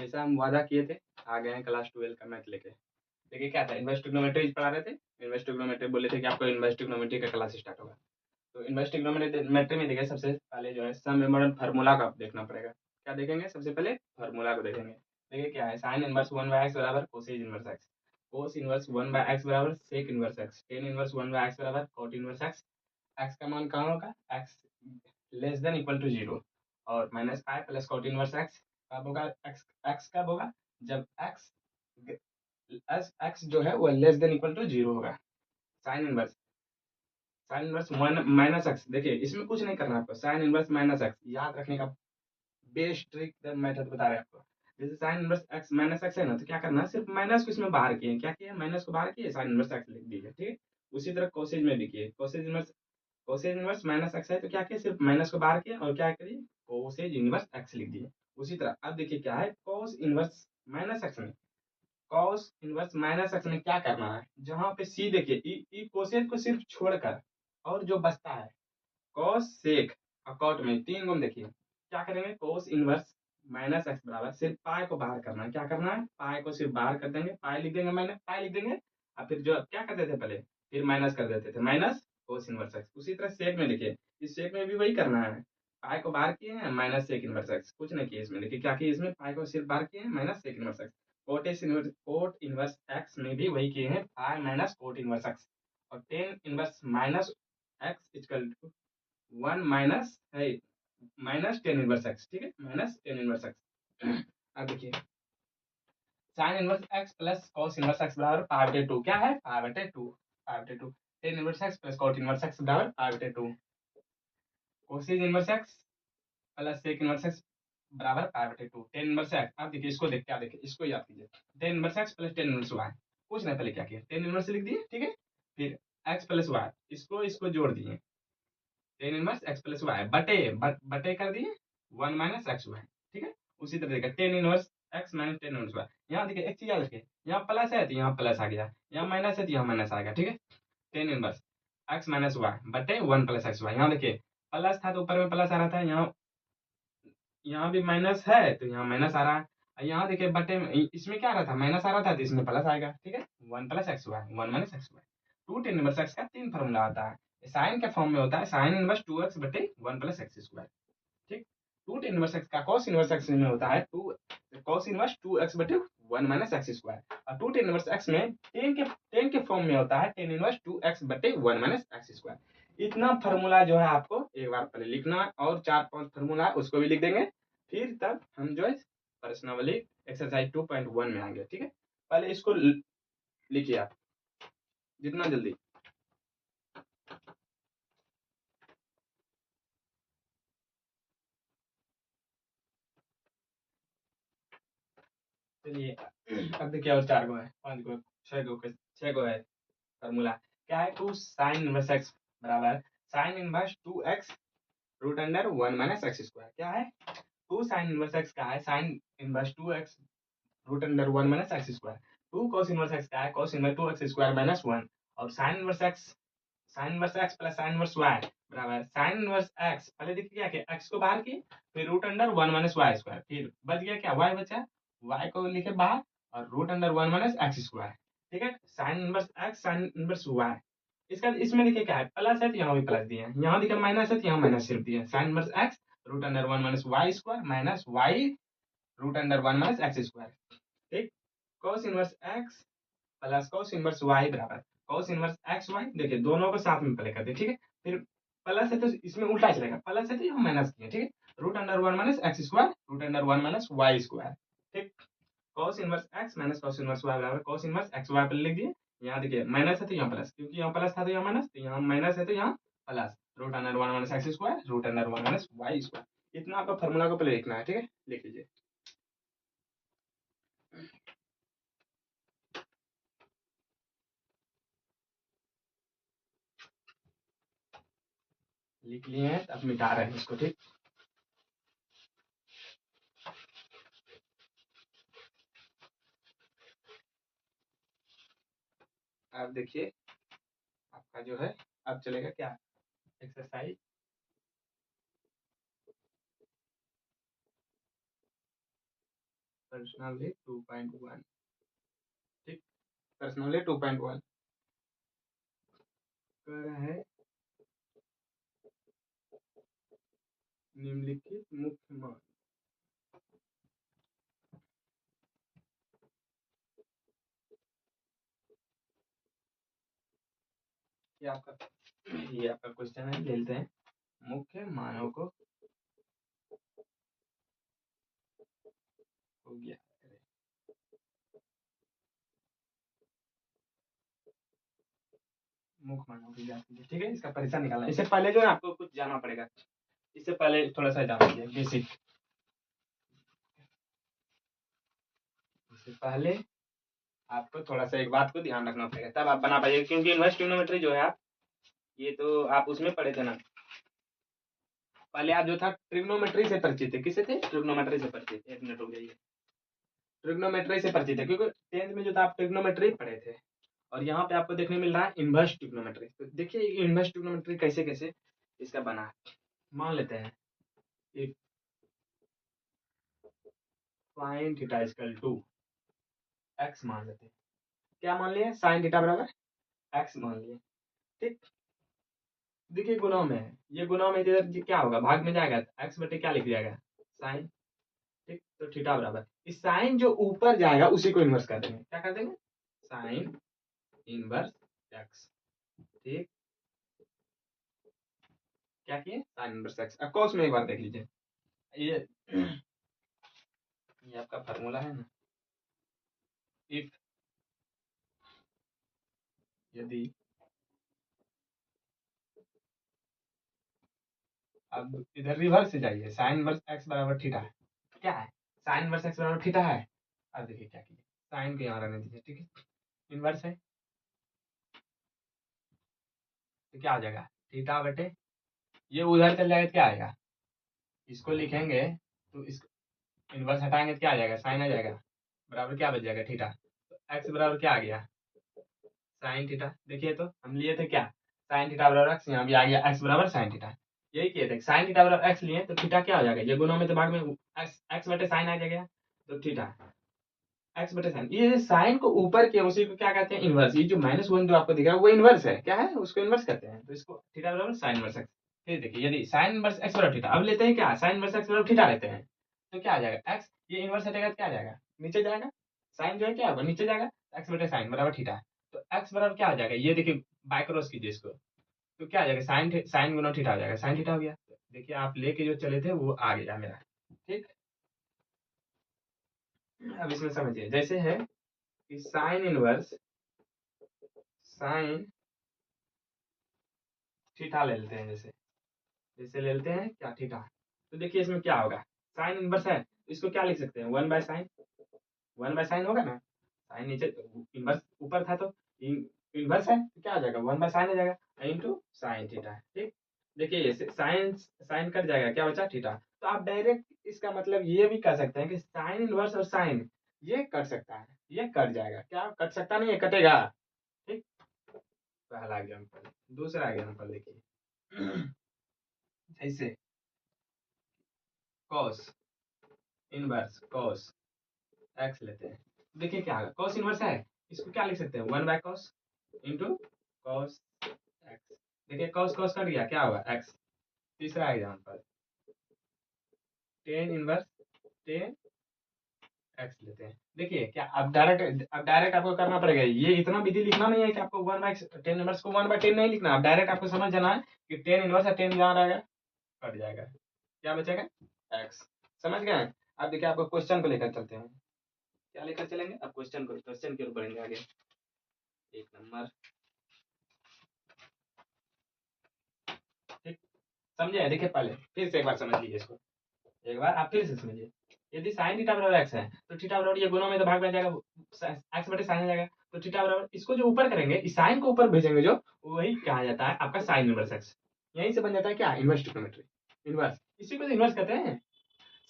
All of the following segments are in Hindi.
जैसा हम वादा किए थे, आ गए हैं क्लास 12 का मैथ लेके। देखिए क्या था, इन्वर्स ट्रिग्नोमेट्री पढ़ा रहे थे। इन्वर्स ट्रिग्नोमेट्री बोले थे कि आपको इन्वर्स ट्रिग्नोमेट्री का क्लास स्टार्ट होगा। तो इन्वर्स ट्रिग्नोमेट्री में देखिए सबसे पहले जो है सम इम्पोर्टेंट फार्मूला का देखना पड़ेगा। क्या देखेंगे? सबसे पहले फार्मूला को देखेंगे। देखिए क्या है, साइन इनवर्स 1/x बराबर cosec inverse x, cos inverse 1/x बराबर sec inverse x, tan inverse 1/x बराबर कॉट इनवर्स x। x का मान कहाँ होगा? x less than equal to 0 और minus pi plus cot inverse x कब होगा? x कब होगा? जब x जो है वो लेस देन इक्वल टू 0 होगा। साइन इनवर्स माइनस एक्स, देखिए इसमें कुछ नहीं करना आपको। साइन इनवर्स माइनस एक्स याद रखने का बेस्ट ट्रिक मेथड बता रहे हैं आपको। जैसे sign inverse x minus x है ना, तो क्या करना है, सिर्फ माइनस को इसमें बाहर किए। क्या किया? माइनस को बाहर किए, साइन इनवर्स एक्स लिख दिए, ठीक है। उसी तरह कोसेज में भी किए। कोसेज इनवर्स माइनस एक्स है तो क्या किया, सिर्फ माइनस को बाहर किया और क्या करिए, कोसेज इनवर्स एक्स लिख दिए। उसी तरह अब देखिए क्या है, कोस इनवर्स माइनस एक्स में, कॉस इनवर्स माइनस एक्स में क्या करना है, जहां पे सी देखिए ई कोसेज को सिर्फ छोड़कर और जो बचता है कॉस सेक और कॉट में तीन गुण देखिए क्या करेंगे, कोस इनवर्स माइनस एक्स बराबर सिर्फ पाई को बाहर करना है। क्या करना है, पाई को सिर्फ बाहर कर देंगे, पाई लिख देंगे, माइनस पाई लिख देंगे और फिर जो क्या करते थे पहले, फिर माइनस कर देते थे, माइनस कोस इनवर्स एक्स। उसी तरह सेक में देखिए, इस सेक में भी वही करना है, पाई को बाहर किए हैं, माइनस सेक इनवर्स एक्स, कुछ नहीं किए इसमें। देखिए क्या किए, इसमें पाई को सिर्फ बाहर किए हैं, minus sec inverse x. Cot inverse x में भी वही किए हैं, pi minus cot inverse x. और tan inverse minus x equal to 1 minus है, माइनस टेन इनवर्स एक्स, ठीक है, माइनस टेन इनवर्स एक्स। अब देखिए sine inverse x plus cos inverse x बराबर पाई बटे 2। क्या है? पाई बटे 2, पाई बटे 2। Tan inverse x plus cot inverse x बराबर पाई बटे 2। Cosec inverse x plus sec inverse x बराबर पाई बटे 2। टेन इनवर्स एक्स, अब देखिए इसको देख, क्या देखिए इसको याद कीजिए, tan inverse x plus tan inverse y. कुछ नहीं, पहले क्या किया, टेन इनवर्स लिख दिए, ठीक है, फिर एक्स प्लस वाई, इसको जोड़ दिए, tan inverse x plus y बटे बटे कर दिए 1 माइनस एक्स वाई, ठीक है। उसी तरह देखिए tan inverse x minus tan inverse y. यहाँ देखिए एक चीज याद रखिए, यहाँ प्लस है तो यहाँ प्लस आ गया, यहाँ माइनस है तो यहाँ माइनस आएगा, ठीक है। Tan inverse x minus y बटे 1 प्लस एक्स वाई। यहाँ देखिए प्लस था तो ऊपर में प्लस आ रहा था, यहाँ भी माइनस है तो यहाँ माइनस आ रहा है। यहाँ देखिए बटे में, इसमें क्या आ रहा था, माइनस आ रहा था तो इसमें प्लस आएगा, ठीक है। 1 plus x y, 1 minus x y. Two tan inverse x का तीन फॉर्मूला आता है, साइन के फॉर्म में होता है, साइन इनवर्स 2x बटे 1 प्लस एक्स स्क्वायर, ठीक। टू टेन इनवर्स एक्स का कॉस इनवर्स एक्स में होता है टू कॉस इनवर्स 2x बटे 1 माइनस एक्स स्क्वायर। और टू टेन इनवर्स एक्स में टेन के फॉर्म में होता है टेन इनवर्स 2x बटे 1 माइनस एक्स स्क्वायर। इतना फार्मूला जो है आपको एक बार पहले लिखना है, और चार पांच फार्मूला उसको भी लिख देंगे, फिर तब हम जो है प्रश्नावली एक्सरसाइज 2.1 में आएंगे, ठीक है। पहले इसको लिखिए आप जितना जल्दी। चलिए अब देखिए, और चार गो है, पांच गो, छह गो है फार्मूला। क्या है, टू साइन इनवर्स एक्स बराबर sine inverse 2x root under 1 minus x square. क्या है, टू साइन इनवर्स एक्स का है sine inverse 2x root under 1 minus x square. Two cos inverse x का है cos inverse 2x square minus 1। और sine inverse x plus sine inverse y बराबर साइन इनवर्स एक्स, पहले देखिए क्या किया, x को बाहर किए, फिर root under 1 minus y square, फिर बच गया क्या, y बचा, y को लिखे बाहर और root under 1 minus x square, ठीक है। Sine inverse x sine inverse y, इसका इसमें देखिए क्या है, प्लस है तो यहाँ भी प्लस दिए हैं, यहाँ देखिए माइनस है तो यहाँ माइनस सिर्फ दिए हैं। Sine inverse x root under 1 minus y square minus y root under 1 minus x square, ठीक। cos inverse x plus cos inverse y बराबर cos इनवर्स एक्स वाई, देखिए दोनों को साथ में प्ले कर दे, ठीक है। फिर प्लस है तो इसमें उल्टा चलेगा, प्लस है तो यहाँ माइनस किया, ठीक है। Root under 1 minus x square root under 1 minus y square, ठीक। cos inverse x minus cos inverse y बराबर cos इनवर्स एक्स वाई पर लिख दिए। यहाँ देखिए माइनस है तो यहाँ प्लस, क्योंकि यहाँ प्लस था तो यहाँ माइनस, तो यहाँ माइनस है तो यहाँ plus, root under 1 minus x square root under 1 minus y square. इतना आपका फॉर्मूला को पहले लिखना है, ठीक है, लिख लीजिए। लिख लिए हैं, अब मिटा रहे हैं इसको, ठीक। अब देखिए आपका जो है, अब चलेगा क्या, एक्सरसाइज पर्सनली 2.1, ठीक, पर्सनली 2.1 कह रहा है निम्नलिखित मुख्य मान, ये आपका क्वेश्चन है, ले लेते हैं। मुख्य मानों को ज्ञात करें। मुख्य मानों की ज्ञात कीजिए, ठीक है, इसका परिचय निकालना है। इससे पहले जो है आपको कुछ जानना पड़ेगा, इससे पहले थोड़ा सा जान लीजिए बेसिक। इससे पहले आपको थोड़ा सा एक बात को ध्यान रखना पड़ेगा, तब आप बना पाइएगा, क्योंकि इनवर्स ट्रिग्नोमेट्री जो है आप, ये तो आप उसमें पढ़े थे ना, पहले आप जो था ट्रिग्नोमेट्री से परिचित थे। किससे थे? ट्रिग्नोमेट्री से परिचित थे। 1 मिनट रुक जाइए। ट्रिग्नोमेट्री से परिचित है, क्योंकि 10th में जो था आप ट्रिग्नोमेट्री पढ़े थे, और यहाँ पे आपको देखने मिल रहा है इनवर्स ट्रिग्नोमेट्री। तो देखिए इनवर्स ट्रिग्नोमेट्री कैसे कैसे इसका बना है। मान लेते हैं if sin theta equal to x, मान लेते हैं, क्या मान लिया? sin थीटा बराबर x मान लिया, ठीक। देखिए गुणा में है, ये गुणा में इधर क्या होगा, भाग में जाएगा, x बटे क्या लिख जाएगा, sin, ठीक। तो थीटा बराबर इस साइन जो ऊपर जाएगा उसी को इन्वर्स कर देंगे। क्या कर देंगे? साइन इनवर्स x, ठीक। क्या किए? Sine inverse x। अब cos में एक बार देख लीजिए, ये ये आपका फार्मूला है ना, इफ यदि, अब इधर रिवर्स से जाइए, साइन इनवर्स x बराबर थीटा है, क्या है? साइन इनवर्स x बराबर थीटा है। अब देखिए क्या कीजिए, साइन को यहाँ रहने दीजिए, ठीक है, इनवर्स है, तो क्या आ जाएगा, थीटा बटे, ये उधर चल जाएगा, क्या आएगा, इसको लिखेंगे तो इसको इनवर्स हटाएंगे तो क्या आ जाएगा, साइन आ जाएगा, बराबर क्या बच जाएगा, थीटा। तो x बराबर क्या आ गया, साइन थीटा। देखिए तो हम लिए थे क्या, साइन थीटा बराबर x, यहाँ भी आ गया x बराबर साइन थीटा। यही किए थे, साइन थीटा बराबर x लिए तो थीटा क्या हो जाएगा, ये गुणों में तो भाग में x बटे साइन आ जाएगा, तो थीटा x बटे साइन। ये साइन को ऊपर किया उसी को क्या कहते हैं, इनवर्स। ये जो -1 जो आपको दिख रहा है वो इनवर्स है, क्या है, उसको इनवर्स कहते हैं। तो इसको थीटा बराबर साइन इनवर्स x। फिर देखिए यदि साइन इनवर्स x बराबर थीटा, अब लेते हैं क्या, साइन इनवर्स x बराबर थीटा लेते हैं, तो क्या आ जाएगा, x, ये इनवर्स हटेगा तो क्या आ जाएगा, नीचे जाएगा, साइन जो है क्या होगा, नीचे जाएगा, x बटे साइन बराबर थीटा। तो x बराबर क्या आ जाएगा, ये देखिए बाय क्रॉस कीजिए इसको, तो क्या आ जाएगा, साइन गुना थीटा आ जाएगा, साइन थीटा हो गया। तो देखिए आप लेके जो चले थे वो आ गया मेरा, ठीक। अब इसमें समझिए, जैसे है कि साइन थीटा ले लेते हैं, जैसे जैसे ले लेते हैं क्या, थीटा। तो देखिए इसमें क्या होगा, साइन इनवर्स है, इसको क्या लिख सकते हैं, 1/sin, 1/sin होगा ना, साइन नीचे, इनवर्स ऊपर था तो इनवर्स है तो क्या आ जाएगा, 1/sin आ जाएगा, इंटू साइन थीटा, ठीक। देखिए ये साइन साइन कट जाएगा, क्या बचा, थीटा। तो आप डायरेक्ट इसका मतलब ये भी कर सकते हैं कि साइन इनवर्स और साइन ये कट सकता है, ये कट जाएगा, क्या कट सकता नहीं है, कटेगा, ठीक। पहला एग्जाम्पल। दूसरा एग्जाम्पल देखिए, जैसे cos इनवर्स cos x लेते हैं, देखिए क्या होगा, cos इनवर्स है, इसको क्या लिख सकते हैं, 1/cos इंटू cos x। देखिए cos cos कट गया, क्या होगा, x। तीसरा example, tan inverse tan x लेते हैं। देखिए क्या, अब डायरेक्ट आपको करना पड़ेगा, ये इतना विधि लिखना नहीं है कि आपको 1/tan इनवर्स को 1/tan नहीं लिखना, आप डायरेक्ट आपको समझ जाना है कि tan इनवर्स है, tan जहाँ रहेगा कट जाएगा, क्या बचेगा, x। समझ गए? अब देखिए आपको क्वेश्चन को लेकर चलते हैं, क्या लेकर चलेंगे, अब क्वेश्चन की ओर बढ़ेंगे आगे। 1 नंबर, ठीक, समझे? देखिए पहले फिर से एक बार समझ लीजिए इसको, एक बार आप फिर से समझिए। यदि साइन थीटा बराबर एक्स है तो थीटा बराबर ये गुणों में तो भाग में जाएगा, एक्स बटे साइन आ जाएगा, तो थीटा बराबर इसको जो ऊपर करेंगे, इस साइन को ऊपर भेजेंगे जो, वही कहा जाता है आपका साइन इनवर्स एक्स। यहीं से बन जाता है क्या, इनवर्स ट्रिग्नोमेट्री। इनवर्स इसी को तो इनवर्स कहते हैं,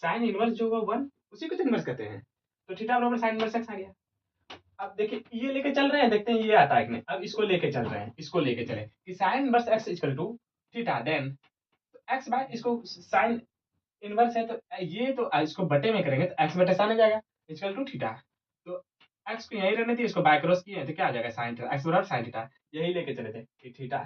साइन इनवर्स जो होगा 1 उसी को तो इनवर्स कहते हैं। तो थीटा बराबर साइन इनवर्स एक्स आ गया। अब देखिए ये लेके चल रहे हैं, देखते हैं ये आता है कि नहीं। अब इसको लेके चल रहे हैं, इसको लेके चले कि sine inverse x equal to theta, then x by इसको साइन इनवर्स है तो ये तो इसको बटे में करेंगे तो एक्स बटे साइन आ जाएगा। Equal to theta. तो एक्स को यहीं रहने थी, इसको बाय क्रॉस किए तो क्या आ जाएगा साइन थीटा, एक्स बराबर साइन थीटा। यही लेके चले थे कि थीटा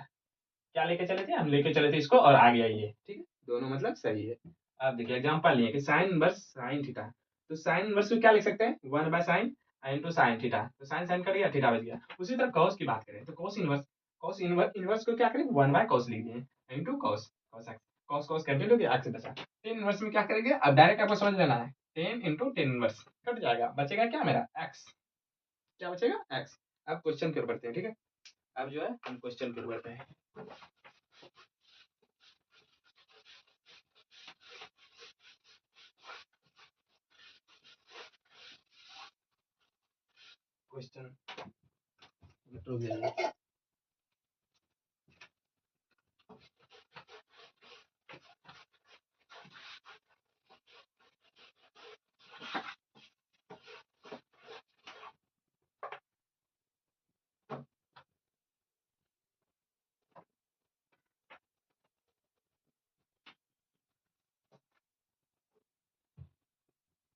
क्या लेके चले थे, हम लेके चले थे इसको और आ गया ये, ठीक है, दोनों मतलब सही है। अब देखिए एग्जांपल लिए कि साइन इनवर्स साइन थीटा, तो साइन इनवर्स को क्या लिख सकते हैं, 1/sin इनटू साइन थीटा, तो साइन साइन कट गया, थीटा बच गया। उसी तरह cos की बात करें तो cos इनवर्स इनवर्स को क्या करें, 1/cos लिख दिए into cos cos x, cos cos cancel हो गया, x बचा। tan इनवर्स में क्या करेंगे, अब डायरेक्ट आपको समझ लेना है, tan into tan inverse cut जाएगा, बचेगा क्या मेरा x, क्या बचेगा x। अब क्वेश्चन की ओर बढ़ते हैं, ठीक है, अब जो है हम क्वेश्चन की ओर बढ़ते हैं। क्वेश्चन हो गया।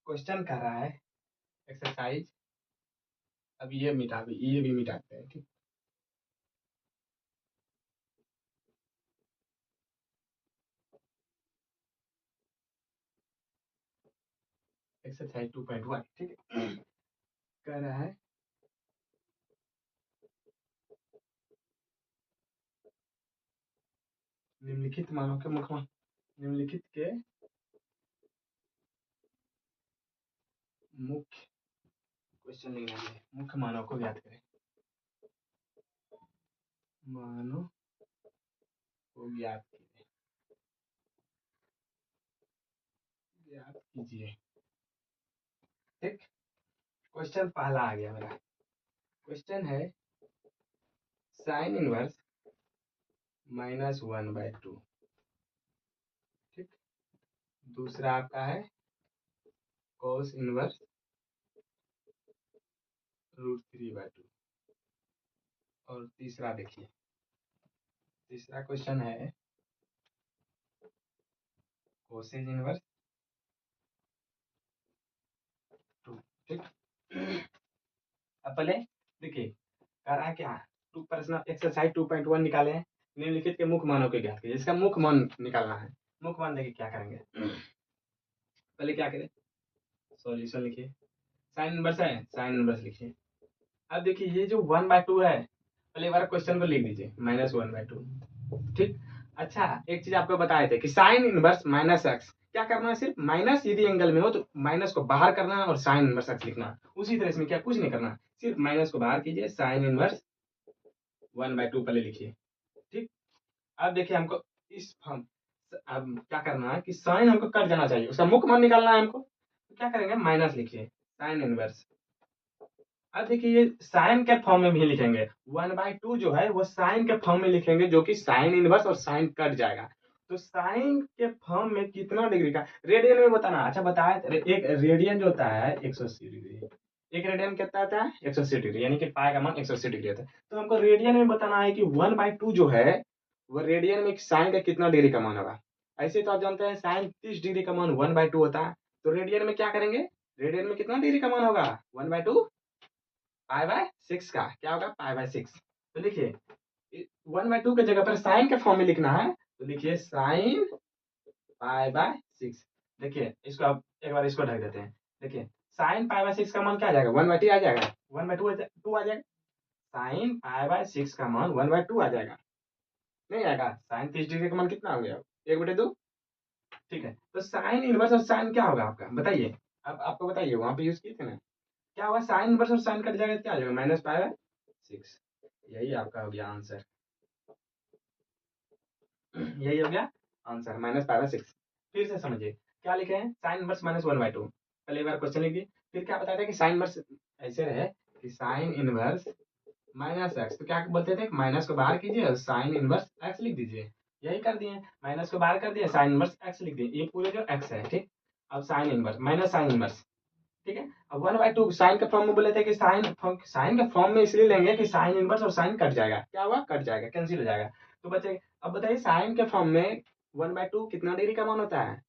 क्वेश्चन कर रहा है एक्सरसाइज, अब ये भी मिटाते हैं, ठीक। एक्सरसाइज 2.1, ठीक है, कह रहा है निम्नलिखित मानों के निम्नलिखित के मुख्य क्वेश्चन लिखना है, मुख्य मानों को ज्ञात करें, मानों को ज्ञात कीजिए, ठीक। क्वेश्चन पहला आ गया मेरा, क्वेश्चन है साइन इनवर्स -1/2, ठीक। दूसरा आपका है cos इनवर्स √3/2, और तीसरा देखिए, तीसरा क्वेश्चन है कोसेज इनवर्स 2, ठीक। अब पहले देखिए करा क्या, टू प्रश्न एक्सरसाइज 2.1 निकाले हैं, निम्नलिखित के मुख्य मानों को ज्ञात कीजिए, इसका मुख्य मान निकालना है। मुख्य मान देखिए क्या करेंगे, पहले क्या करें, सॉल्यूशन लिखिए, साइन इनवर्स है, साइन इनवर्स लिखिए। अब देखिए ये जो 1/2 है, पहले एक बार क्वेश्चन को लिख दीजिए -1/2, ठीक। अच्छा एक चीज आपको बताए थे कि साइन इनवर्स माइनस एक्स क्या करना है, सिर्फ माइनस यदि एंगल में हो तो माइनस को बाहर करना है और साइन इनवर्स एक्स लिखना है। उसी तरह इसमें क्या कुछ नहीं करना, सिर्फ माइनस को बाहर कीजिए, साइन इनवर्स 1/2 पहले लिखिए, ठीक। अब देखिए हमको इस हम अब क्या करना है कि साइन हमको कट जाना चाहिए, उसका मुख्य मान निकालना है हमको, तो क्या करेंगे, माइनस लिखिए साइन इनवर्स। अब देखिए ये साइन के फॉर्म में भी लिखेंगे, 1/2 जो है वो साइन के फॉर्म में लिखेंगे, जो कि साइन इनवर्स और साइन कट जाएगा। तो साइन के फॉर्म में कितना डिग्री का, रेडियन में बताना। अच्छा बताया एक रेडियन जो होता है 180 डिग्री, एक रेडियन कितना होता है 180 डिग्री, यानी कि पाई का मान 180 डिग्री होता है। तो हमको रेडियन में बताना है कि 1/2 जो है वो रेडियन में साइन का कितना डिग्री का मान होगा। ऐसे तो आप जानते हैं साइन 30 डिग्री का मान 1/2 होता है, तो रेडियन में क्या करेंगे, रेडियन में कितना डिग्री का मान होगा 1/2, पाई/6 का क्या होगा, पाई/6। तो लिखिए 1/2 के जगह पर साइन के फॉर्म में लिखना है, तो लिखिए साइन पाई/6। देखिए इसको अब एक बार इसको ढक देते हैं, देखिए साइन पाई/6 का मान क्या आ जाएगा, 1/2 आ जाएगा, 1/2 आ जाएगा, साइन पाई/6 का मान 1/2 आ जाएगा, नहीं आएगा, साइन 30 डिग्री का मान कितना हो गया, 1/2, ठीक है। तो साइन इनवर्स और साइन क्या होगा आपका बताइए, अब आपको बताइए, वहां पे यूज किए थे ना, क्या होगा, साइन इनवर्स और साइन कट जाएगा, क्या आ जाएगा, -पाई/6, यही आपका हो गया आंसर, यही हो गया आंसर, -पाई/6। फिर से समझिए क्या लिखे हैं, साइन इनवर्स -1/2, पहले एक बार क्वेश्चन लिख दिए, फिर क्या बताया था कि साइन इनवर्स ऐसे रहे कि साइन इनवर्स -x, तो क्या बोलते थे, माइनस को बाहर कीजिए और साइन इनवर्स x लिख दीजिए, यही कर दिए, माइनस को बाहर कर दिए, साइन इनवर्स x लिख दिए, ये पूरे जो x है, ठीक। अब sine inverse minus sine inverse, ठीक है। अब 1/2 साइन के फॉर्म में बोले थे कि साइन के फॉर्म में इसलिए लेंगे कि साइन इनवर्स और साइन कट जाएगा, क्या हुआ, कट जाएगा, कैंसिल हो जाएगा, तो बचे। अब बताइए साइन के फॉर्म में 1/2 कितना डिग्री का मान होता है,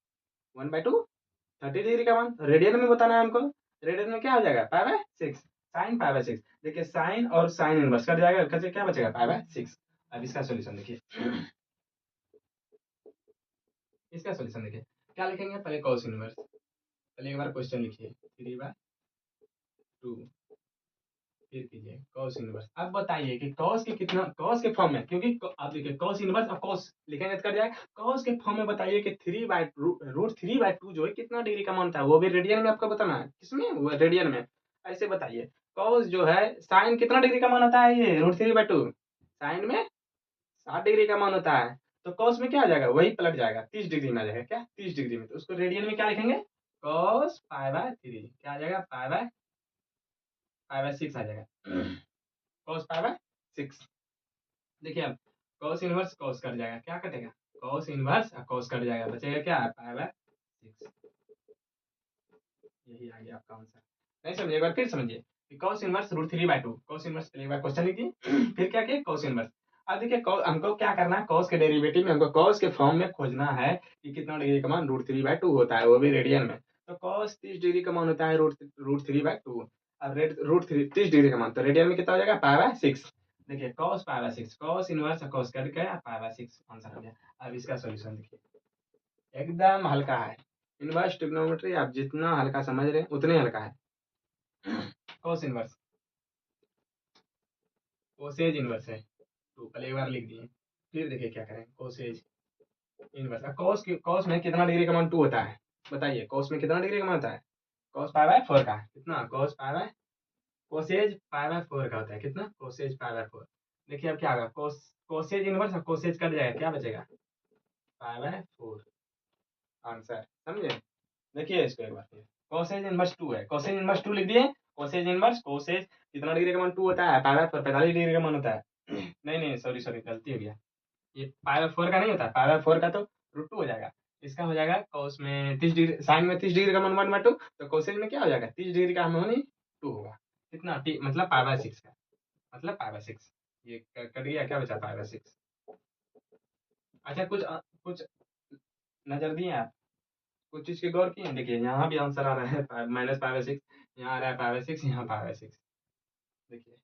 1/2 30 डिग्री का मान, रेडियन में बताना है हमको, रेडियन में क्या हो जाएगा, pi by 6, sine pi by 6। देखिए साइन और साइन इनवर्स कट जाएगा, कैसे क्या बचेगा, पाई बाय 6। अब इसका सॉल्यूशन देखिए, इसका सॉल्यूशन देखिए क्या लिखेंगे, पहले कॉस इनवर्स, पहले एक बार क्वेश्चन लिखिए 3/2, फिर कीजिए कॉस इनवर्स। अब बताइए कि कॉस के कितना, कॉस के फॉर्म में, क्योंकि आप देखिए कॉस इनवर्स और कॉस लिखेंगे तो कर जाएगा, कॉस के फॉर्म में बताइए कि 3/√3/2 जो है कितना डिग्री का मान था, वो भी रेडियन में आपको बताना है, किसमें, वो रेडियन में। ऐसे बताइए कॉस जो है साइन कितना डिग्री का मान होता है, ये √3/2 साइन में 60 डिग्री का मान होता है, तो कॉस में क्या आ जाएगा, वही पलट जाएगा 30 डिग्री में आ जाएगा, क्या 30 डिग्री में, तो उसको रेडियन में क्या लिखेंगे, कॉस पाई/3, क्या आ जाएगा, पाई/6 आ जाएगा, कॉस पाई/6। देखिए अब कॉस इनवर्स कॉस कट जाएगा, क्या कटेगा, कॉस इनवर्स और कॉस कट जाएगा, बचेगा क्या, पाई/6। यही आ गया आपका आंसर। नहीं समझिए, एक बार फिर समझिए कि cos इनवर्स √3/2, cos इनवर्स पहले एक बार क्वेश्चन लिखिए फिर क्या किए, cos इनवर्स। अब देखिए हमको क्या करना है, cos के डेरिवेटिव में हमको cos के फॉर्म में खोजना है कि कितना डिग्री का मान √3/2 होता है, वो भी रेडियन में। तो cos 30 डिग्री का मान होता है √3/2, अब √3 30 डिग्री का मान, तो रेडियन में कितना हो जाएगा, पाई/6। देखिए cos पाई/6, cos इनवर्स और cos कट गया, पाई/6 आंसर हो गया। अब इसका सॉल्यूशन देखिए, एकदम हल्का है, इनवर्स ट्रिग्नोमेट्री आप जितना हल्का समझ रहे हैं उतने हल्का है। cos इनवर्स, कोसेज इनवर्स है, तो पहले एक बार लिख दिए, फिर देखिए क्या करें, कोसेज इनवर्स। कॉस में कितना डिग्री का मान 2 होता है, बताइए कॉस में कितना डिग्री का मान होता है, कॉस पाई/4 का कितना, कॉस पाई, कोसेज पाई/4 का होता है कितना, कोसेज पाई/4। देखिए अब क्या होगा, कोसेज इनवर्स और कोसेज कट जाएगा, क्या बचेगा, पाई/4 आंसर, समझे। देखिए इसको एक बार फिर, कोसेज इनवर्स 2 है, कोसेज इनवर्स 2 लिख दिए, कोसेज इनवर्स कोसेज कितना डिग्री का मान 2 होता है, पाई/4 45 डिग्री का मान होता है नहीं नहीं सॉरी सॉरी गलती हो गया, ये पाई/4 का नहीं होता, पाई/4 का तो √2 हो जाएगा, इसका हो जाएगा कॉस में 30 डिग्री, साइन में 30 डिग्री का मान 1/2, तो कोसेज में क्या हो जाएगा, 30 डिग्री का मान 2 होगा, कितना मतलब पाई/6 का, मतलब पाई/6, ये कट गया, क्या बचा, पाई/6। अच्छा कुछ नजर दिए आप, कुछ चीज के गौर किए, देखिए यहाँ भी आंसर आ रहा है -पाई/6, यहाँ आ रहा है पाई/6, यहाँ पाई/6, देखिए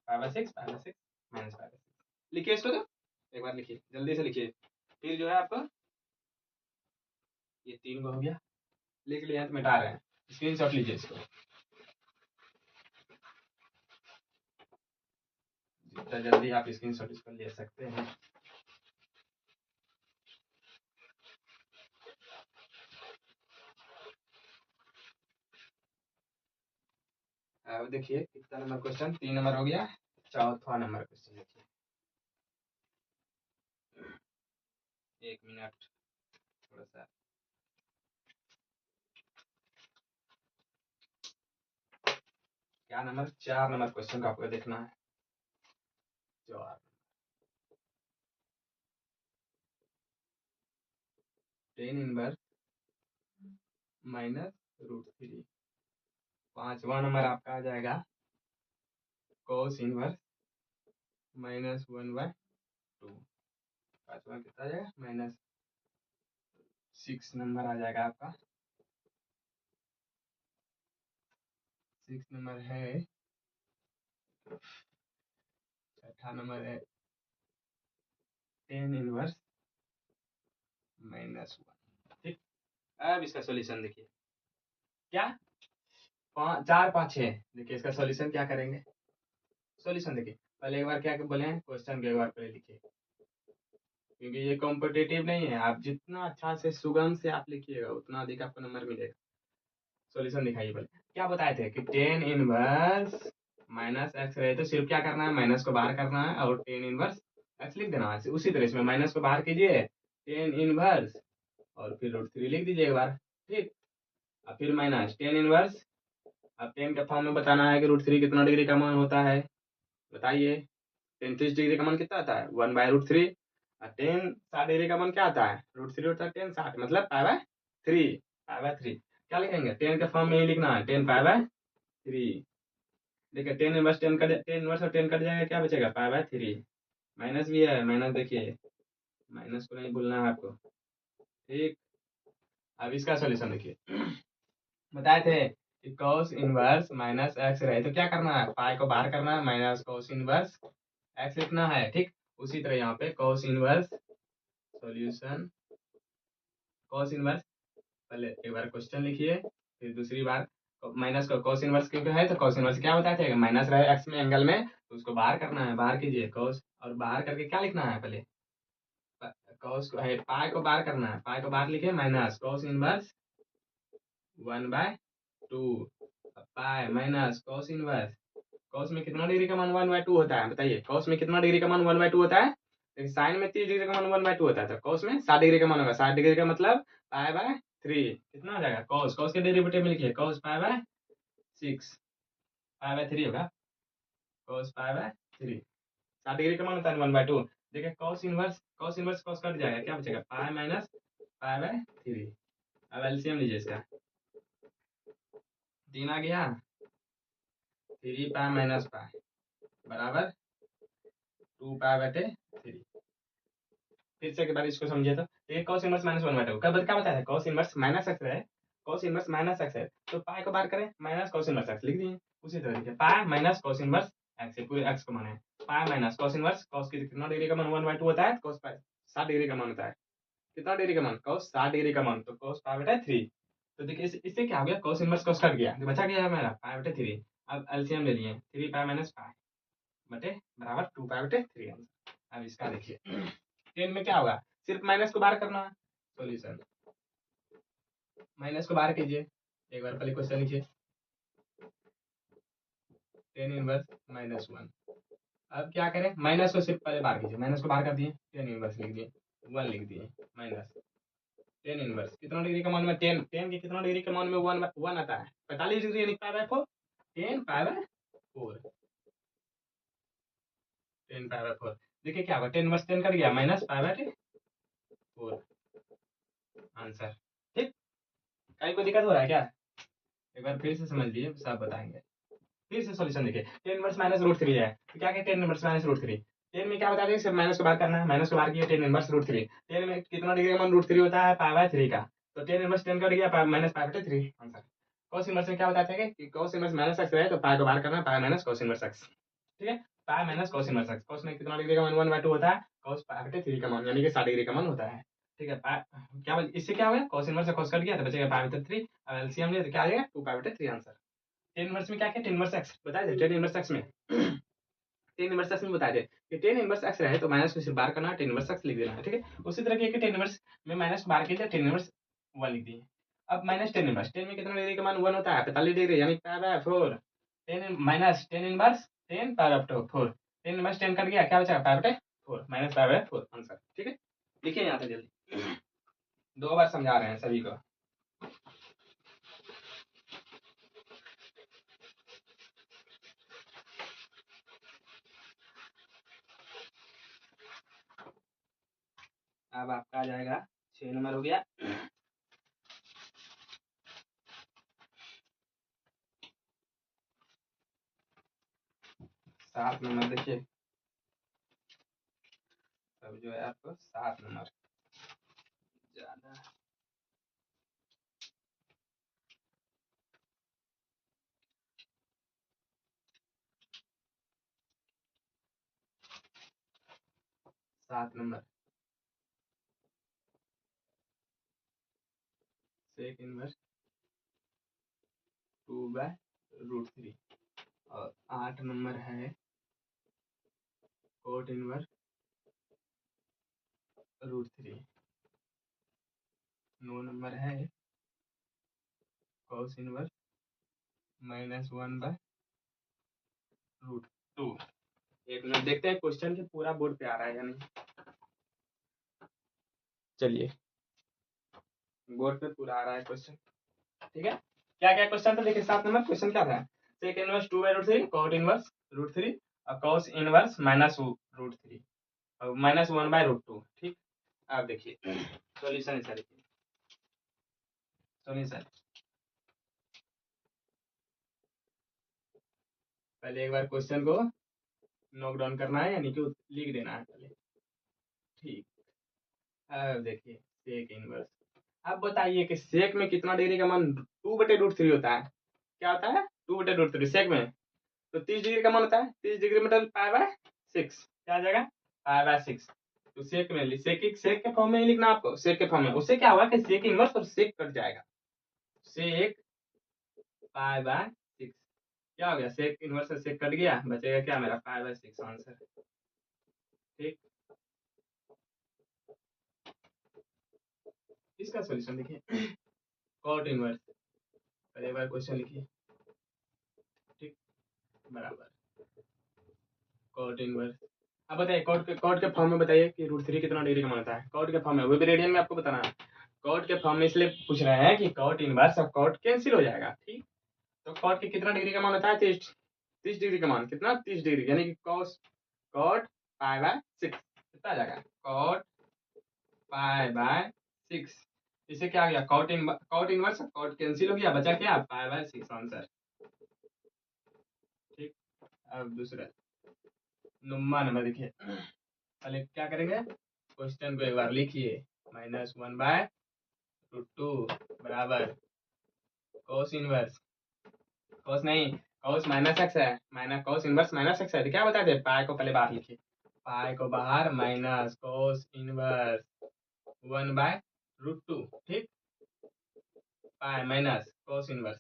पाई/6 पाई/6 -पाई/6, लिखिए इसको तो एक बार लिखिए, जल्दी से लिखिए, फिर जो है आपका ये 3 को हो गया, लिख लिया तो मिटा रहे हैं, स्क्रीनशॉट लीजिए इसको, जितना जल्दी आप स्क्रीनशॉट इसको ले सकते हैं। अब देखिए कितना नंबर क्वेश्चन, 3 नंबर हो गया, चौथा नंबर क्वेश्चन देखिए, 1 मिनट थोड़ा सा, क्या नंबर, 4 नंबर क्वेश्चन का आपको देखना है, 4 tan इनवर्स -√3, 5वां नंबर आपका आ जाएगा cos इनवर्स -1/2, 5वां कितना आ जाएगा, -6 नंबर आ जाएगा आपका, 6 नंबर है, छठा नंबर है tan इनवर्स -1, ठीक। अब इसका सॉल्यूशन देखिए, क्या 4 5 6, देखिए इसका सॉल्यूशन क्या करेंगे, सॉल्यूशन देखिए पहले एक बार क्या बोले हैं, क्वेश्चन को एक बार पहले लिखिए, क्योंकि ये कॉम्पिटिटिव नहीं है, आप जितना अच्छा से सुगम से आप लिखिएगा उतना अधिक आपको नंबर मिलेगा। सॉल्यूशन दिखाइए पहले, क्या बताए थे कि tan इनवर्स -x रहे तो सिर्फ क्या करना है, माइनस को बाहर करना है और tan इनवर्स x लिख देना है, उसी तरह इसमें माइनस को बाहर कीजिए, tan इनवर्स और फिर √3 लिख दीजिए एक बार, ठीक। और फिर माइनस tan इनवर्स, अब tan के फॉर्म में बताना है कि √3 कितना डिग्री का मान होता है, बताइए, 30 डिग्री का मान कितना आता है, 1/√3, और 60 डिग्री का मान क्या आता है, √3 होता है 60, मतलब पाई/3, पाई/3 क्या लिखेंगे, 10 के फॉर्म में ही लिखना है, 10 पाई/3, देखिए 10 इनवर्स 10 कट, 10 इनवर्स और 10 कट जाएगा, क्या बचेगा, पाई/3, माइनस भी है, माइनस देखिए, माइनस को नहीं भूलना है आपको, ठीक। अब इसका सॉल्यूशन देखिए बताए थे कि cos इनवर्स माइनस एक्स रहे तो क्या करना है, पाई को बाहर करना है, माइनस cos इनवर्स एक्स लिखना है। ठीक, उसी तरह यहाँ पे cos inverse solution cos inverse, पहले एक बार क्वेश्चन लिखिए, फिर दूसरी बार माइनस का cos इनवर्स क्योंकि है तो cos इनवर्स क्या बताया था, माइनस रहे एक्स में एंगल में तो उसको बाहर करना है, बाहर कीजिए cos, और बाहर करके क्या लिखना है, पहले cos को है, पाई को बाहर करना है, पाई को बाहर लिखे minus cos inverse 1/2 pi minus cos inverse, cos में कितना डिग्री का मान 1/2 होता है, बताइए cos में कितना डिग्री का मान 1/2 होता है, लेकिन साइन में 30 डिग्री का मान 1/2 होता है, तो cos में 60 डिग्री का मान होगा, 60 डिग्री का मतलब पाई/3 कितना हो जाएगा, cos के डेरिवेटिव में लिखिए cos पाई/6 पाई/3 होगा, cos पाई/3 60 डिग्री का मान होता है 1/2। देखिए cos इनवर्स cos कट जाएगा, क्या बचेगा पाई माइनस पाई/3। अब एलसीएम लीजिए इसका, 3 आ गया, 3 पाई माइनस पाई बराबर 2 पाई/3। फिर से एक बार इसको समझिए तो ये cos इनवर्स माइनस 1/2 कब क्या बताया था, cos इनवर्स माइनस एक्स है, cos इनवर्स माइनस एक्स है तो पाई को बाहर करें, माइनस cos इनवर्स एक्स लिख दिए, उसी तरह लिखिए pi minus cos inverse x, पूरे एक्स को माने pi minus cos inverse, cos की कितना डिग्री का मान 1/2 होता है, cos पाई 60 डिग्री का मान होता है, कितना डिग्री का मान cos 60 डिग्री का मान, तो cos पाई/3। तो देखिए इससे क्या हो गया, cos इनवर्स cos कट गया तो बचा गया है मेरा पाई/3। अब एलसीएम ले लिए, 3 पाई माइनस पाई बटे बराबर 2 पाई/3। अब इसका देखिए 10 में क्या होगा, सिर्फ माइनस को बाहर करना है, सॉल्यूशन माइनस को बाहर कीजिए, एक बार पहले क्वेश्चन लिखिए 10 इनवर्स -1। अब क्या करें, माइनस को सिर्फ पहले बाहर कीजिए, माइनस को बाहर कर दिए, 10 इनवर्स लिख दिए, 1 लिख दिए, माइनस 10 इनवर्स कितना डिग्री का मान में 10 के कितना डिग्री का मान में 1 आता है, 45 डिग्री यानी पाई/4, 10 पाई/4, 10 पाई/4। देखिए क्या होगा, 10 इनवर्स 10 कट गया, माइनस पाई/4 आंसर। ठीक, कहीं कोई दिक्कत हो रहा है क्या, एक बार फिर से समझ लीजिए, सब बताएंगे। फिर से सॉल्यूशन देखिए, 10 इनवर्स -√3 है तो क्या कहें, 10 इनवर्स -√3, 10 में क्या बता दें, सिर्फ माइनस को बाहर करना है, माइनस को बाहर किया 10 इनवर्स √3, 10 में कितना डिग्री का मान √3 होता है, पाई/3 का, तो 10 इनवर्स 10 कट गया, माइनस पाई/3 आंसर। cos इनवर्स में क्या बताते हैं कि cos इनवर्स माइनस एक्स है तो पाई को बाहर करना है, pi minus cos inverse x. ठीक है, pi minus cos inverse x, cos में कितना डिग्री का मान 1/2 होता है, cos पाई/3 का मान यानी कि 60 डिग्री का मान होता है। ठीक है, क्या इससे क्या हो गया, cos इनवर्स से cos कट गया तो बचेगा पाई/3, अब एलसीएम लिया तो क्या आ जाएगा 2 पाई/3 आंसर। 10 इनवर्स में क्या किया, 10 इनवर्स एक्स बताए थे, 10 इनवर्स एक्स में 10 इनवर्स एक्स में बताए थे कि 10 इनवर्स एक्स रहे तो माइनस को सिर्फ बाहर करना है, 10 इनवर्स एक्स लिख देना है। ठीक है, उसी तरह के 10 इनवर्स में माइनस को बाहर किया 10 इनवर्स 1 लिख दिए। अब माइनस 10 इनवर्स, 10 में कितना डिग्री का मान 1 होता है, 45 डिग्री यानी पाई/4, 10 माइनस 10 इनवर्स 10 पाई/4, 10 इनवर्स 10 कट गया, क्या बचा पाई/4 माइनस पाई/4 आंसर। ठीक है, लिखिए यहाँ पे जल्दी, 2 बार समझा रहे हैं सभी को। अब आपका आ जाएगा 6 नंबर हो गया, 7 नंबर देखिए, अब जो है आपको 7 नंबर ज्यादा 7 नंबर सेक इनवर्स 2/√3, और 8 नंबर है कोट इनवर्स √3, 9 नंबर है कॉस इनवर्स -1/√2। एक मिनट देखते हैं क्वेश्चन के पूरा बोर्ड पे आ रहा है या नहीं, चलिए बोर्ड पे पूरा आ रहा है क्वेश्चन। ठीक है, क्या क्या क्वेश्चन था देखिए, 7 नंबर क्वेश्चन क्या था, सेक इनवर्स 2/√3, कोट इनवर्स √3 और कॉस इनवर्स -√3 और -1/√2। ठीक, अब देखिए सॉल्यूशन ऐसा देखिए, सॉल्यूशन पहले एक बार क्वेश्चन को नोट डाउन करना है यानी कि लिख देना है पहले। ठीक, अब देखिए सेक इनवर्स, अब बताइए कि सेक में कितना डिग्री का मान 2/√3 होता है, क्या होता है 2/√3 सेक में। तो 30 डिग्री का मान होता है 30 डिग्री मतलब पाई/6 क्या आ जाएगा पाई/6। तो सेक में सेक के फॉर्म में ही लिखना आपको, सेक के फॉर्म में। उससे क्या होगा कि सेक इनवर्स और सेक कट जाएगा, सेक पाई/6 क्या हो गया, सेक इनवर्स से सेक कट गया, बचेगा क्या मेरा पाई/6 आंसर। ठीक, इसका सॉल्यूशन देखिए कॉट इनवर्स, पहले बार क्वेश्चन लिखिए। ठीक, बराबर कॉट इनवर्स। अब बताइए कॉट के फॉर्म में बताइए कि √3 कितना डिग्री का मानता है, कॉट के फॉर्म में, वो भी रेडियन में आपको बताना है। कॉट के फॉर्म में इसलिए पूछ रहे हैं कि कॉट इनवर्स और कॉट कैंसिल हो जाएगा। ठीक, तो कॉट के कितना डिग्री का मान होता है 30 डिग्री का मान, कितना 30 डिग्री, यानी कि कॉट पाई/6 कितना आ जाएगा कॉट पाई/6। इससे क्या आ गया कॉट इनवर्स कॉट कैंसिल हो गया, बचा क्या पाई/6 आंसर। ठीक, अब दूसरा नंबर देखिए, पहले क्या करेंगे क्वेश्चन को एक बार लिखिए, -1/√2 बराबर कोस इनवर्स, कोस नहीं कोस -x है, माइनस कोस इनवर्स -x है, तो क्या बता दे पाई को पहले बाहर लिखिए, पाई को बाहर माइनस कोस इनवर्स 1/√2। ठीक, पाई माइनस कोस इनवर्स,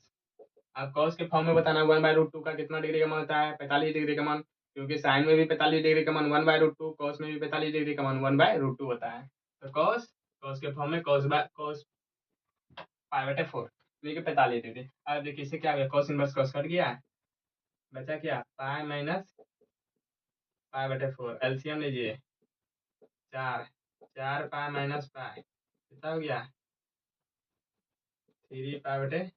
अब कॉस के फॉर्म में बताना 1/√2 का कितना डिग्री का मान होता है 45 डिग्री का मान, क्योंकि साइन में भी 45 डिग्री का मान 1/√2, कॉस में भी 45 डिग्री का मान 1/√2 होता है। तो कॉस के फॉर्म में कॉस पाई/4 यानी कि 45 डिग्री। अब देखिए इससे क्या हो गया कॉस इनवर्स कॉस कट गया, बचा क्या पाई माइनस पाई/4, एलसीएम लीजिए 4 पाई माइनस पाई कितना हो गया 3 पाई/4,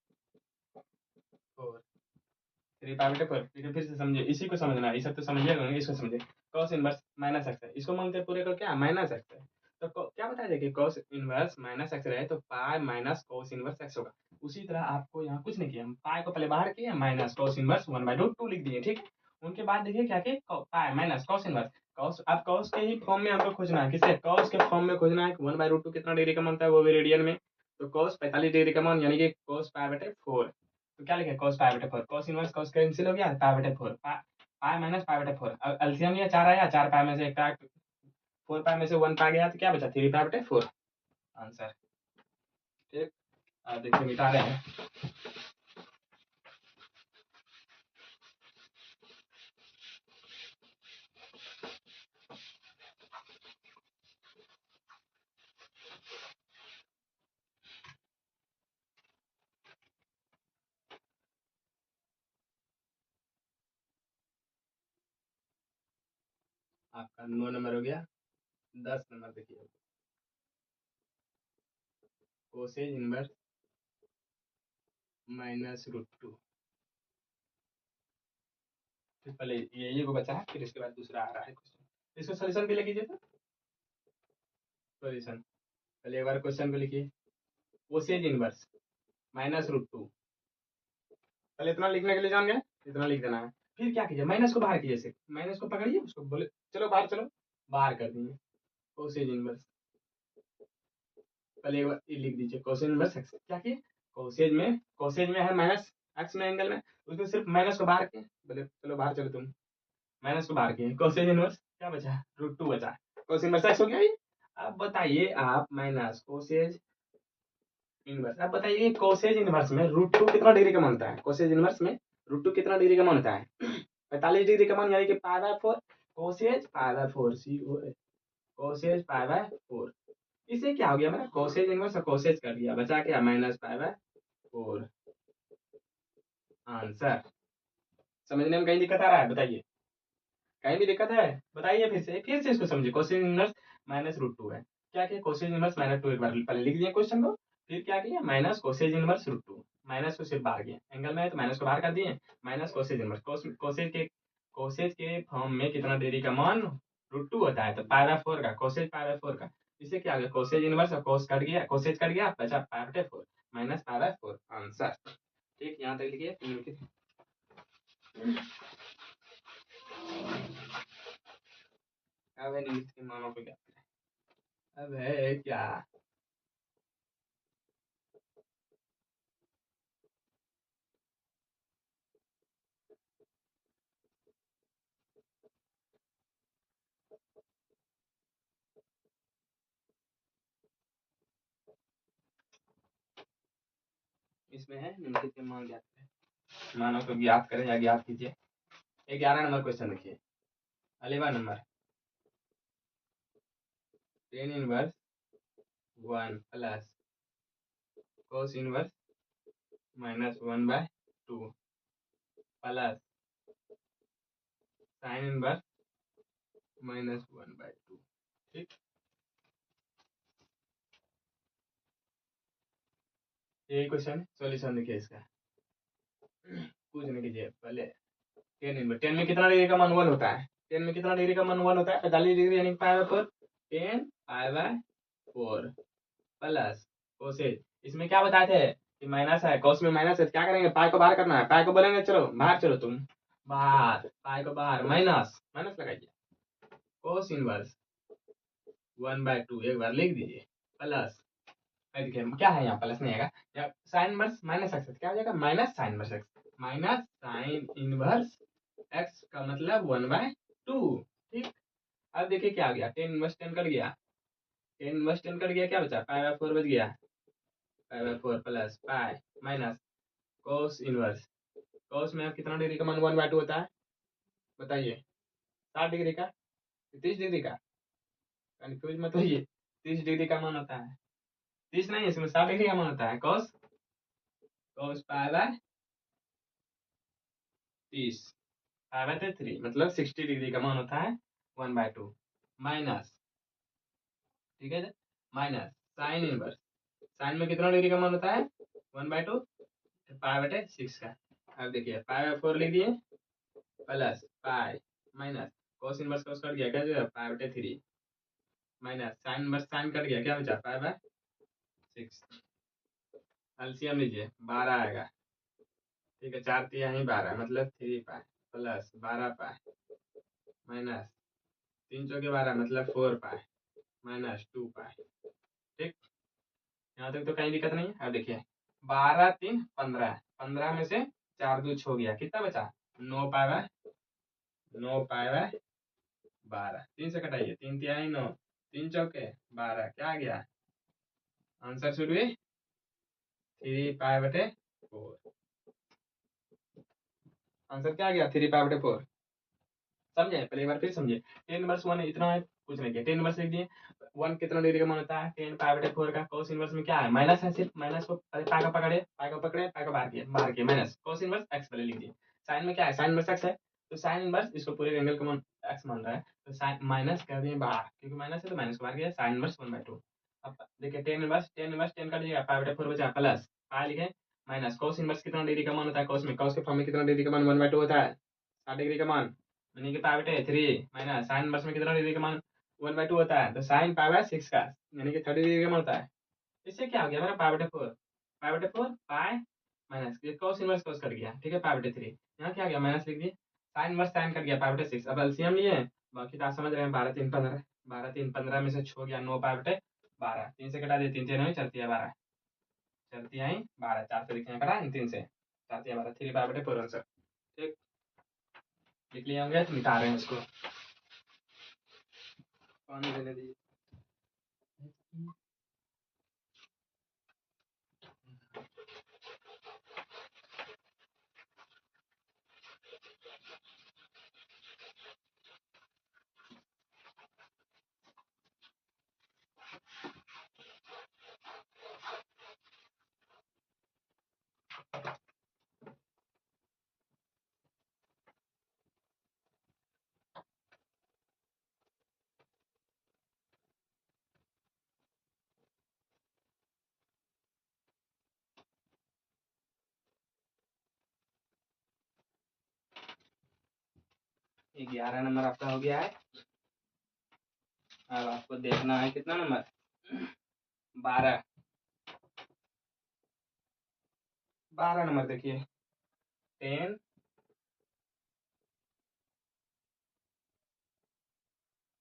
3 पाई/4। फिर से समझिए, इसी को समझना है, ये सब तो समझिएगा नहीं, इसको समझिए। कॉस इनवर्स -x है, इसको मानते हैं पूरे को क्या -x है, तो क्या बताया जाए कि कॉस इनवर्स -x रहे तो pi minus cos inverse x होगा। उसी तरह आपको यहाँ कुछ नहीं किया, हम पाई को पहले बाहर किए माइनस कॉस इनवर्स 1/√2 लिख दिए। ठीक है, उनके बाद देखिए क्या कि pi minus cos inverse cos, अब कॉस के ही फॉर्म में हमको खोजना है, किसे कॉस के फॉर्म में खोजना है 1/√2 कितना डिग्री का मानता है, वो भी रेडियन में। तो कॉस 45 डिग्री का मान यानी कि कॉस पाई/4, तो क्या लिखे cos पाई/4, cos inverse cos cancel हो गया पाई/4, पाई माइनस पाई/4, अब एलसीएम ये 4 आया, 4 पाई में से 4 पाई में से 1 पाई गया तो क्या बचा 3 पाई/4 आंसर। ठीक, अब देखिए मिटा रहे हैं, आपका 9 नंबर हो गया। 10 नंबर देखिए, कोसेज इनवर्स -√2। फिर पहले ये को बचा है, फिर इसके बाद दूसरा आ रहा है क्वेश्चन, इसको सोल्यूशन भी लिखिए। तो सोल्यूशन पहले एक बार क्वेश्चन को लिखिए, कोसेज इनवर्स -√2, पहले इतना लिखने के लिए जान गए, इतना लिख देना है। फिर क्या कीजिए माइनस को बाहर कीजिए, से माइनस को पकड़िए, उसको बोले चलो बाहर, चलो बाहर कर दिए कोसेज इनवर्स, पहले एक बार ये लिख दीजिए कोसेज इनवर्स एक्स, क्या किए कोसेज में है माइनस एक्स में एंगल में, उसमें सिर्फ माइनस को बाहर किए, बोले चलो बाहर चलो तुम, माइनस को बाहर किए, कोसेज इनवर्स क्या बचा √2 बचा, कोसेज इनवर्स एक्स हो गया ये। अब बताइए आप माइनस कोसेज इनवर्स, अब बताइए कोसेज इनवर्स में √2 कितना डिग्री का मानता है, कोसेज इनवर्स में √2 कितना डिग्री का मानता है 45 डिग्री का मान, यानी कि पाई/4 कोसेज पाई/4 कोसेज पाई/4। इसे क्या हो गया मेरा कोसेज इनवर्स और कोसेज कर दिया, बचा क्या -पाई/4 आंसर। समझने में कहीं दिक्कत आ रहा है बताइए, कहीं भी दिक्कत है बताइए, फिर से इसको समझिए, कोसेज इनवर्स -√2 है, क्या किया कोसेज इनवर्स -2 एक बार पहले लिख दिए क्वेश्चन को, फिर क्या किया माइनस कोसेज इनवर्स √2, माइनस को सिर्फ बाहर किया, एंगल में है तो माइनस को बाहर कर दिए, माइनस कोसेज इनवर्स कोसेज के फॉर्म में कितना डिग्री का मान √2 होता है, तो पाई/4 का कोसेज पाई/4 का, इसे क्या हो गया कोसेज इनवर्स और कोस कट गया, कोसेज कट गया, बचा पाई/4 -पाई/4 आंसर। ठीक, यहाँ तक लिखिए। अब है निमित्त के मानों को क्या, अब है क्या, इसमें है निम्नलिखित के मान ज्ञात करें। मानों को ज्ञात करें या ज्ञात कीजिए। 11 नंबर क्वेश्चन देखिए। 11 number tan inverse 1 plus cos inverse -1/2 plus sin inverse -1/2। ठीक, यही क्वेश्चन सॉल्यूशन देखिए इसका। कुछ नहीं कीजिए पहले टेन इनवर्स। 10 में कितना डिग्री का मान 1 होता है? 10 में कितना डिग्री का मान 1 होता है? 45 डिग्री यानी पाई/4 10 पाई/4 प्लस कोसेक। इसमें क्या बताए थे कि माइनस है, कॉस में माइनस है, तो क्या करेंगे? पाई को बाहर करना है। पाई को बोलेंगे चलो बाहर, चलो तुम बाहर, पाई को बाहर, माइनस माइनस लगाइए। कोस इनवर्स 1/2 एक बार लिख दीजिए प्लस, देखिए क्या है यहाँ, प्लस नहीं आएगा, या साइन इनवर्स माइनस एक्स क्या हो जाएगा? Minus sine inverse x, minus sine inverse x का मतलब 1/2। ठीक, अब देखिए क्या आ गया, टेन इनवर्स 10 कट गया, टेन इनवर्स 10 कट गया, क्या बचा? पाई/4 बच गया, पाई/4 plus pi minus cos inverse. कोस में कितना डिग्री का मान 1/2 होता है? बताइए, 60 डिग्री का, 30 डिग्री का? कंफ्यूज मत होइए, 30 डिग्री का मान होता है। 30 नहीं, इसमें 60 डिग्री का मान होता है। कोस कोस पाई/30 पाई/3 मतलब 60 डिग्री का मान होता है 1/2 माइनस, ठीक है, माइनस साइन इनवर्स। साइन में कितना डिग्री का मान होता है? 1/2 पाई/6 का। अब देखिए पाई/4 लिख दिए plus pi minus cos inverse cos कट गया, क्या बचा? पाई/3 माइनस साइन इनवर्स साइन कट गया, क्या बचा? पाई/6। एलसीएम लीजिए 12 आएगा, ठीक है, 4 तिहाई ही 12 मतलब 3 पाई प्लस 12 पाई माइनस 3 चौके 12 मतलब 4 पाई माइनस 2 पाई। ठीक, यहाँ तक तो कहीं दिक्कत नहीं है। अब देखिए 12 3 15, 15 में से 4 2 छो गया, कितना बचा? 9 पाई/12, 3 से कटाइए, 3 तिहाई 9, 3 चौके 12, क्या आ गया? Answer should be 3 पाई/4। आंसर क्या आ गया? 3 पाई/4। समझे? पहले एक बार फिर समझिए। 10 इनवर्स 1 इतना है, कुछ नहीं किया, 10 इनवर्स लिख दिए। 1 कितना डिग्री का मान होता है? 10 पाई/4 का। कोस इनवर्स में क्या है? माइनस है, सिर्फ माइनस को पाई का पकड़े, पाई को पकड़े, पाई को बाहर किए माइनस कोस इनवर्स एक्स पहले लिख दिए। साइन में क्या है? साइन इनवर्स एक्स है, तो साइन इनवर्स इसको पूरे एंगल का मान एक्स मान रहा है, तो साइन माइनस कर दिए बाहर, क्योंकि माइनस है तो माइनस को बाहर किया, साइन इनवर्स 1/2। अब देखिए 10 इनवर्स 10 कर दीजिएगा, पाई/4 बचा प्लस पाई लिखे माइनस कोस इनवर्स कितना डिग्री का मान होता है? कोस में, कोस के फॉर्म में कितना डिग्री का मान 1/2 होता है? 60 डिग्री का मान, यानी कि पाई/3 माइनस साइन इनवर्स में कितना डिग्री का मान 1/2 होता है? तो साइन पाई/6 का यानी कि 30 डिग्री का मान होता है। इससे क्या हो गया मेरा? पाई/4 पाई/4 पाई माइनस ये कोस इनवर्स कोस कट गया, ठीक है, पाई/3 यहाँ क्या आ गया? माइनस लिख दिए, साइन इनवर्स साइन कट गया, पाई/6। अब एलसीएम लिए, बाकी तो आप समझ रहे हैं, 12 3 15, 12 3 15 में से छो गया 9 पाई/12, 3 से कटा दिए, 3 3 4 तिहाई 12, 4 तिहाई 12, 4 से लिखे कटा 3 से 4 तिहाई 12, 3 पाई/4 आंसर। ठीक, लिख लिए होंगे तो मिटा रहे हैं इसको, पानी देने दीजिए। ये 11 नंबर आपका हो गया है। अब आपको देखना है कितना नंबर? 12, 12 नंबर देखिए। 10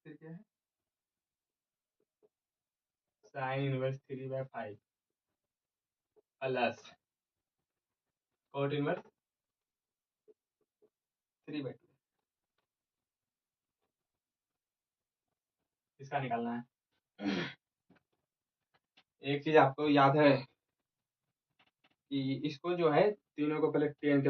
फिर क्या है? Sine inverse 3/5 plus cot inverse 3/2, इसका निकालना है। एक चीज आपको याद है कि इसको जो है तीनों को पहले 10 के